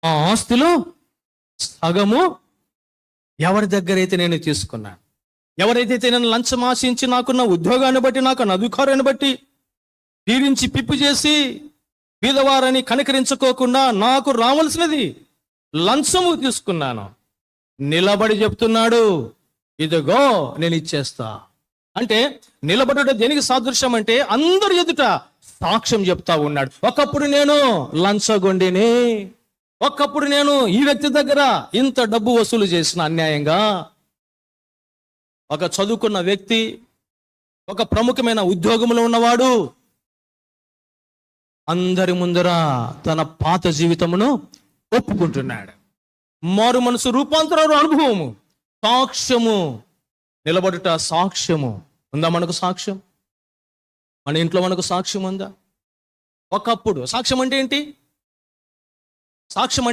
ఆ ఆస్తిలో సగము ఎవరి దగ్గర అయితే నేను తీసుకున్నాను, ఎవరైతే నేను లంచం ఆశించి నాకున్న ఉద్యోగాన్ని బట్టి, నాకున్న అధికారాన్ని బట్టి పీడించి పిప్పు చేసి బీదవారని కనికరించుకోకుండా నాకు రావాల్సినది లంచము తీసుకున్నాను, నిలబడి చెప్తున్నాడు, ఇదిగో నేను ఇచ్చేస్తా. అంటే నిలబడుట దేనికి సాదృశ్యం అంటే అందరి ఎదుట సాక్ష్యం చెప్తా ఉన్నాడు. ఒకప్పుడు నేను లంచగొండిని, ఒకప్పుడు నేను ఈ వ్యక్తి దగ్గర ఇంత డబ్బు వసూలు చేసిన అన్యాయంగా. ఒక చదువుకున్న వ్యక్తి, ఒక ప్రముఖమైన ఉద్యోగంలో ఉన్నవాడు అందరి ముందర తన పాత జీవితమును ఒప్పుకుంటున్నాడు. మారు మనసు రూపాంతర అనుభవము, సాక్ష్యము, నిలబడుట సాక్ష్యము. ఉందా మనకు సాక్ష్యం? మన ఇంట్లో మనకు సాక్ష్యం ఉందా? ఒకప్పుడు సాక్ష్యం అంటే ఏంటి? సాక్ష్యం అంటే